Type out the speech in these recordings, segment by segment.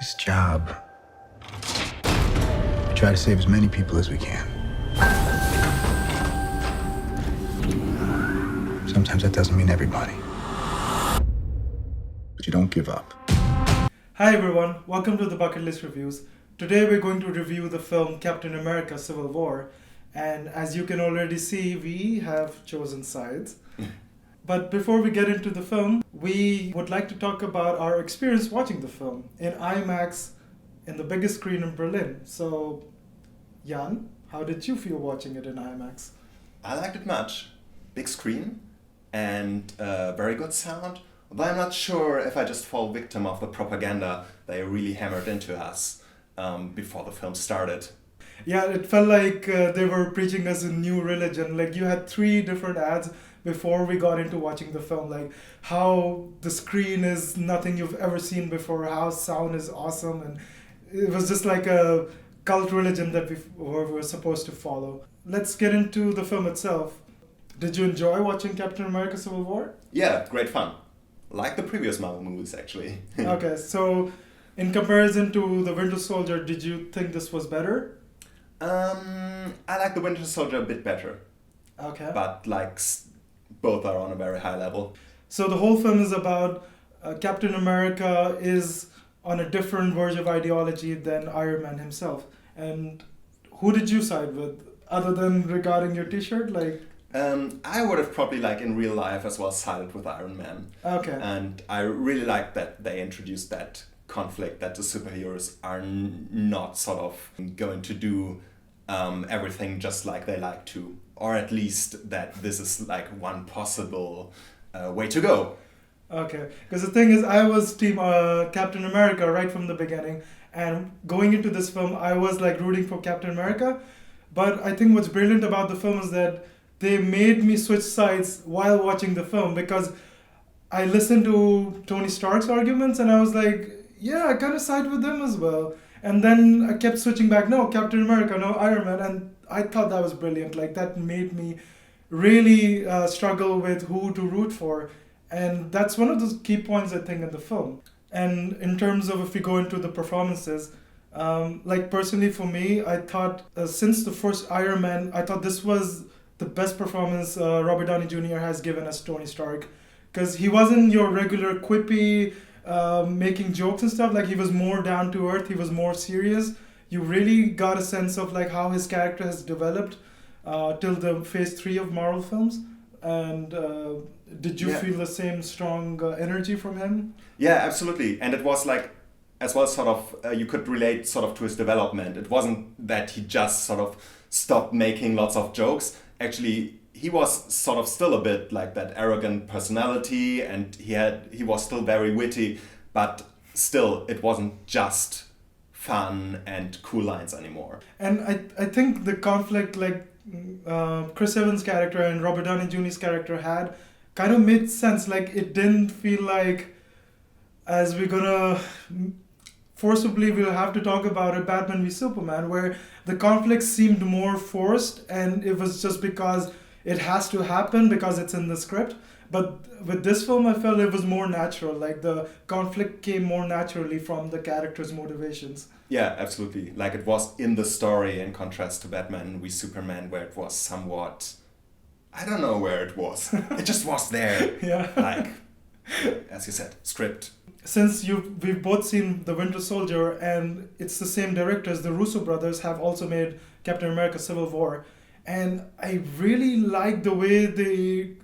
This job, we try to save as many people as we can. Sometimes that doesn't mean everybody. But you don't give up. Hi everyone, welcome to the Bucket List Reviews. Today we're going to review the film Captain America Civil War, and as you can already see, we have chosen sides. But before we get into the film, we would like to talk about our experience watching the film in IMAX in the biggest screen in Berlin. So, Jan, how did you feel watching it in IMAX? I liked it much. Big screen and very good sound. But I'm not sure if I just fall victim of the propaganda they really hammered into us before the film started. Yeah, it felt like they were preaching us a new religion. Like you had 3 different ads before we got into watching the film, like how the screen is nothing you've ever seen before, how sound is awesome, and it was just like a cult religion that we were supposed to follow. Let's get into the film itself. Did you enjoy watching Captain America Civil War? Yeah, great fun. Like the previous Marvel movies, actually. Okay, so in comparison to The Winter Soldier, did you think this was better? I like the Winter Soldier a bit better, Okay. but both are on a very high level. So the whole film is about Captain America is on a different version of ideology than Iron Man himself. And who did you side with, other than regarding your T-shirt? Like, I would have probably, in real life as well, sided with Iron Man. okay, And I really like that they introduced that conflict, that the superheroes are not sort of going to do everything just like they like to. Or at least that this is one possible way to go. okay. Because the thing is, I was Team Captain America right from the beginning, and going into this film, I was rooting for Captain America. But I think what's brilliant about the film is that they made me switch sides while watching the film, because I listened to Tony Stark's arguments and I was like, yeah, I kind of side with them as well. And then I kept switching back, no, Captain America, no, Iron Man. And I thought that was brilliant. That made me really struggle with who to root for. And that's one of those key points, I think, in the film. And in terms of if we go into the performances, personally for me, I thought since the first Iron Man, I thought this was the best performance Robert Downey Jr. has given as Tony Stark. Because he wasn't your regular quippy, making jokes and stuff. He was more down to earth, he was more serious. You really got a sense of how his character has developed till the phase 3 of Marvel films. And did you feel the same strong energy from him? Yeah, absolutely. And it was as well sort of, you could relate sort of to his development. It wasn't that he just sort of stopped making lots of jokes. Actually, he was sort of still a bit like that arrogant personality, and he was still very witty, but still it wasn't just fun and cool lines anymore. And I think the conflict Chris Evans' character and Robert Downey Jr.'s character had kind of made sense. It didn't feel as we're gonna forcibly we'll have to talk about it, Batman v Superman, where the conflict seemed more forced and it was just because it has to happen because it's in the script. But with this film, I felt it was more natural. The conflict came more naturally from the character's motivations. Yeah, absolutely. It was in the story in contrast to Batman v Superman, where it was somewhat, I don't know where it was. It just was there. Yeah. As you said, script. Since we've both seen The Winter Soldier and it's the same directors, the Russo brothers have also made Captain America Civil War. And I really like the way they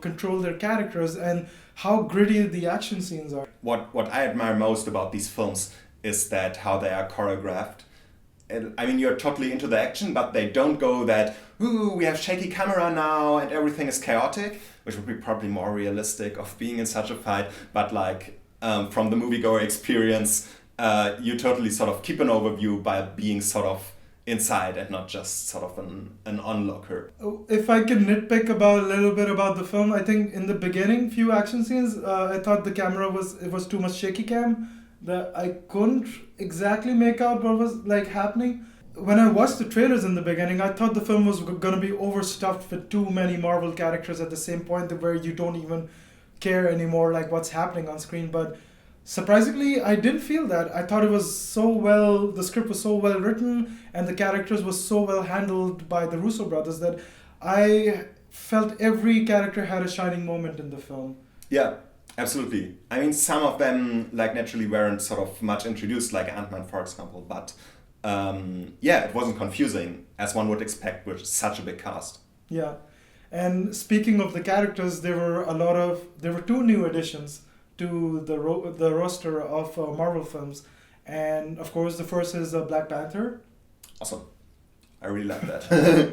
control their characters and how gritty the action scenes are. What I admire most about these films is that how they are choreographed. And, I mean, you're totally into the action, but they don't go that, ooh, we have shaky camera now and everything is chaotic, which would be probably more realistic of being in such a fight. But from the moviegoer experience, you totally sort of keep an overview by being sort of inside and not just sort of an onlooker. If I can nitpick a little bit about the film, I think in the beginning few action scenes, I thought the camera was too much shaky cam, that I couldn't exactly make out what was happening. When I watched the trailers in the beginning, I thought the film was gonna be overstuffed with too many Marvel characters at the same point where you don't even care anymore what's happening on screen. But surprisingly, I didn't feel that. I thought it was so well, the script was so well written, and the characters was so well handled by the Russo brothers that I felt every character had a shining moment in the film. Yeah, absolutely. I mean, some of them, like, naturally weren't sort of much introduced, like Ant-Man, for example, but yeah, it wasn't confusing, as one would expect with such a big cast. Yeah. And speaking of the characters, there were two new additions to the roster of Marvel films. And of course, the first is Black Panther. Awesome. I really like that.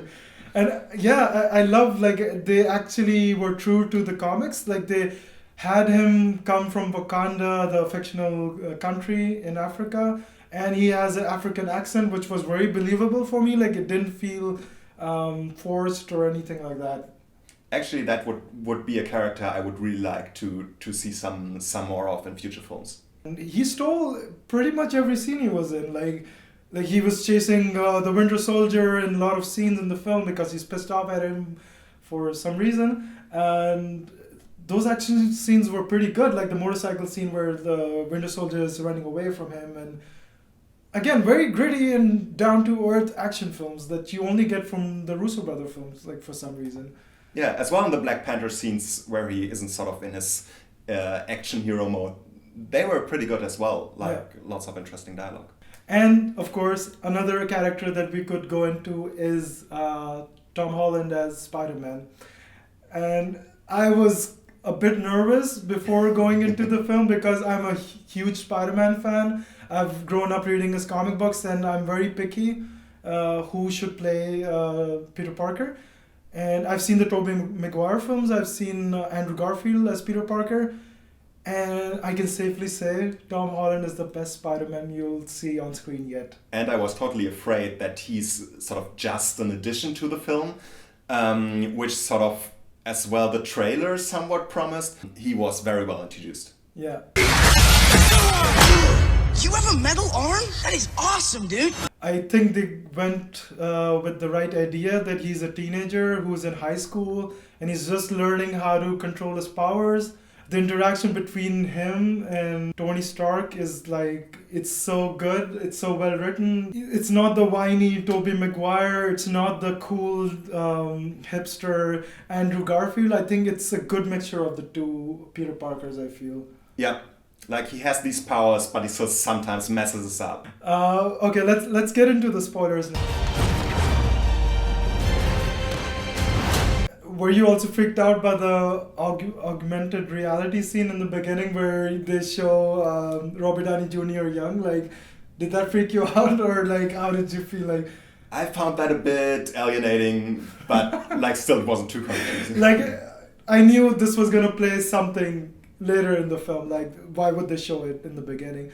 And yeah, I love like they actually were true to the comics. Like they had him come from Wakanda, the fictional country in Africa, and he has an African accent, which was very believable for me. Like it didn't feel forced or anything like that. Actually, that would be a character I would really like to see some more of in future films. And he stole pretty much every scene he was in. Like he was chasing the Winter Soldier in a lot of scenes in the film because he's pissed off at him for some reason. And those action scenes were pretty good. Like the motorcycle scene where the Winter Soldier is running away from him. And again, very gritty and down-to-earth action films that you only get from the Russo brother films, like for some reason. Yeah, as well in the Black Panther scenes where he isn't sort of in his action hero mode. They were pretty good as well. Like lots of interesting dialogue. And of course, another character that we could go into is Tom Holland as Spider-Man. And I was a bit nervous before going into the film because I'm a huge Spider-Man fan. I've grown up reading his comic books and I'm very picky who should play Peter Parker. And I've seen the Tobey Maguire films. I've seen Andrew Garfield as Peter Parker. And I can safely say Tom Holland is the best Spider-Man you'll see on screen yet. And I was totally afraid that he's sort of just an addition to the film, which sort of, as well, the trailer somewhat promised. He was very well introduced. Yeah. You have a metal arm? That is awesome, dude. I think they went with the right idea that he's a teenager who's in high school and he's just learning how to control his powers. The interaction between him and Tony Stark is like, it's so good, it's so well written. It's not the whiny Tobey Maguire, it's not the cool hipster Andrew Garfield. I think it's a good mixture of the two Peter Parkers, I feel. Yeah, like he has these powers, but he still sometimes messes us up. Okay, let's get into the spoilers now. Were you also freaked out by the augmented reality scene in the beginning where they show Robert Downey Jr. young? Like, did that freak you out, or like, how did you feel? Like, I found that a bit alienating, but like still it wasn't too confusing. like, I knew this was gonna play something later in the film. Like, why would they show it in the beginning?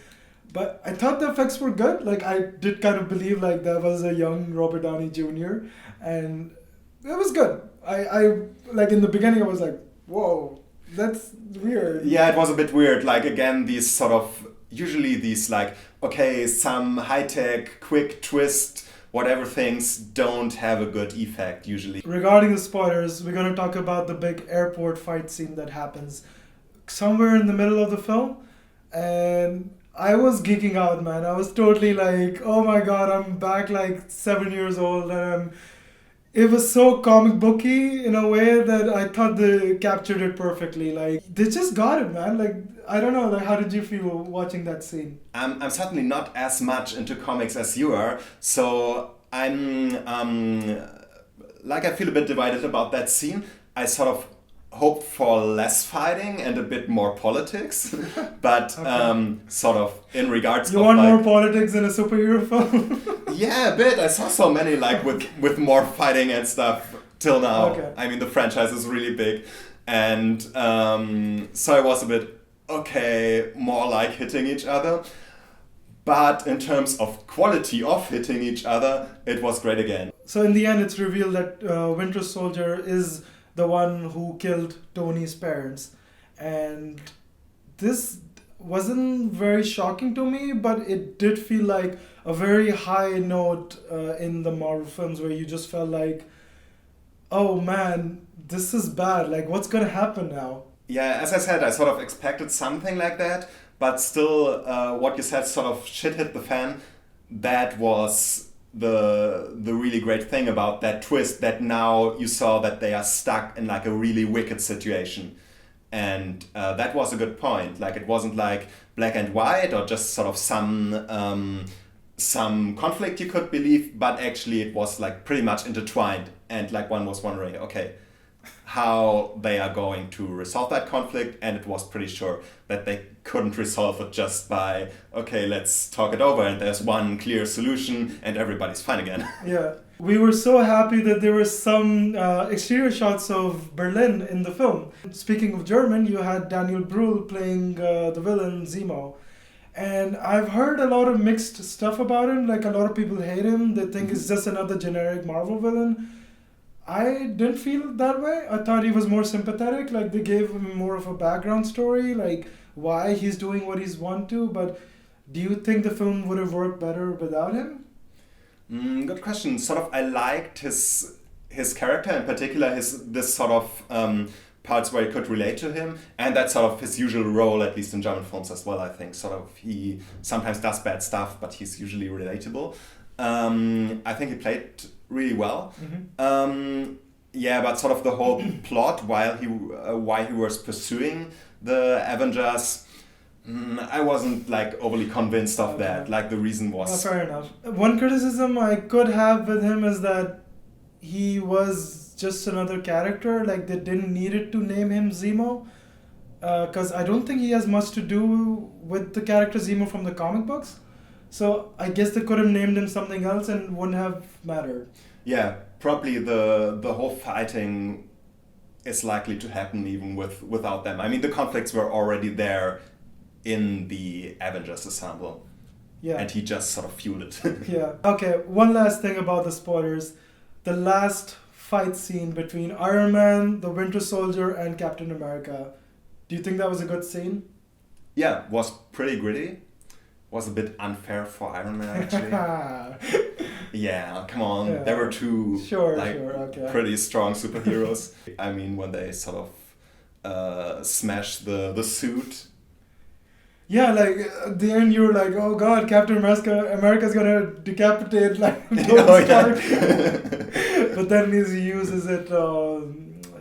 But I thought the effects were good. Like, I did kind of believe like that was a young Robert Downey Jr. and it was good. I like in the beginning I was like, whoa, that's weird. Yeah, it was a bit weird. Like again, these sort of usually these like, okay, some high-tech quick twist whatever things don't have a good effect usually. Regarding the spoilers, we're gonna talk about the big airport fight scene that happens somewhere in the middle of the film, and I was geeking out, man. I was totally like, oh my god, I'm back like 7 years old, and it was so comic booky in a way that I thought they captured it perfectly. Like, they just got it, man. Like, I don't know, like, how did you feel watching that scene? I'm certainly not as much into comics as you are, so I'm like I feel a bit divided about that scene. I sort of hoped for less fighting and a bit more politics, but Okay. sort of in regards You of want like, more politics in a superhero film? yeah, a bit. I saw so many like with more fighting and stuff till now. Okay. I mean, the franchise is really big, and so I was a bit okay, more like hitting each other. But in terms of quality of hitting each other, it was great again. So in the end, it's revealed that Winter Soldier is the one who killed Tony's parents. And this wasn't very shocking to me, but it did feel like a very high note in the Marvel films where you just felt like, oh man, this is bad. Like, what's gonna happen now? Yeah, as I said, I sort of expected something like that, but still, what you said, sort of shit hit the fan. That was the really great thing about that twist, that now you saw that they are stuck in like a really wicked situation. And that was a good point. Like, it wasn't like black and white or just sort of some conflict you could believe, but actually it was like pretty much intertwined, and like one was wondering, okay, how they are going to resolve that conflict, and it was pretty sure that they couldn't resolve it just by, okay, let's talk it over and there's one clear solution and everybody's fine again. Yeah. We were so happy that there were some exterior shots of Berlin in the film. Speaking of German, you had Daniel Brühl playing the villain Zemo. And I've heard a lot of mixed stuff about him. Like, a lot of people hate him. They think he's just another generic Marvel villain. I didn't feel that way. I thought he was more sympathetic. Like, they gave him more of a background story, like why he's doing what he's want to. But do you think the film would have worked better without him? Good question. Sort of, I liked his character, in particular this sort of parts where you could relate to him, and that's sort of his usual role, at least in German films as well, I think. Sort of, he sometimes does bad stuff, but he's usually relatable. I think he played really well. Yeah, but sort of the whole plot why he was pursuing the Avengers, I wasn't like overly convinced of that. Like, the reason was... Fair enough. One criticism I could have with him is that he was just another character. Like, they didn't need to name him Zemo, because I don't think he has much to do with the character Zemo from the comic books. So I guess they could have named him something else and wouldn't have mattered. Yeah, probably the whole fighting is likely to happen even without them. I mean, the conflicts were already there in the Avengers ensemble. Yeah. And he just sort of fueled it. Yeah. Okay, one last thing about the spoilers. The last fight scene between Iron Man, the Winter Soldier, and Captain America. Do you think that was a good scene? Yeah, was pretty gritty. Was a bit unfair for Iron Man, actually. Yeah, come on. Yeah. There were two Okay. pretty strong superheroes. I mean, when they sort of smash the suit. Yeah, like at the end you were like, oh god, Captain America's gonna decapitate like Tony Stark. But then he uses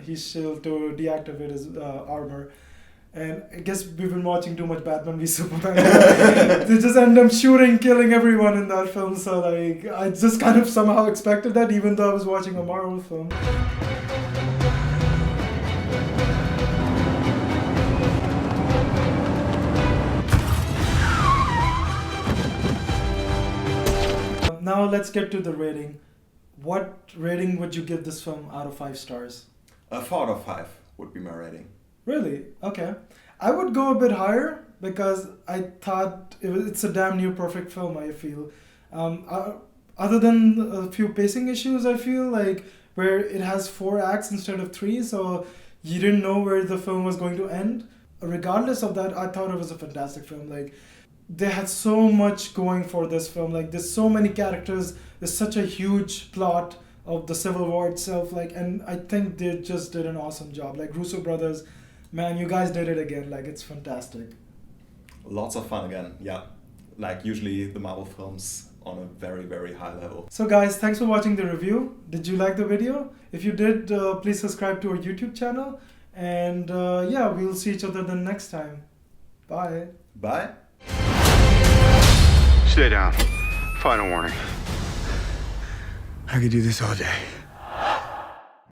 his shield to deactivate his armor. And I guess we've been watching too much Batman v Superman. They just end up killing everyone in that film. So like, I just kind of somehow expected that, even though I was watching a Marvel film. Now let's get to the rating. What rating would you give this film out of 5 stars? A 4 out of 5 would be my rating. Really? Okay. I would go a bit higher because I thought it's a damn near perfect film, I feel. Other than a few pacing issues, I feel like where it has 4 acts instead of 3, so you didn't know where the film was going to end. Regardless of that, I thought it was a fantastic film. Like, they had so much going for this film. Like, there's so many characters, there's such a huge plot of the Civil War itself, like, and I think they just did an awesome job. Like, Russo brothers, man, you guys did it again. Like, it's fantastic. Lots of fun again, yeah. Like, usually the Marvel films on a very, very high level. So guys, thanks for watching the review. Did you like the video? If you did, please subscribe to our YouTube channel. And yeah, we'll see each other the next time. Bye. Bye. Stay down. Final warning. I could do this all day.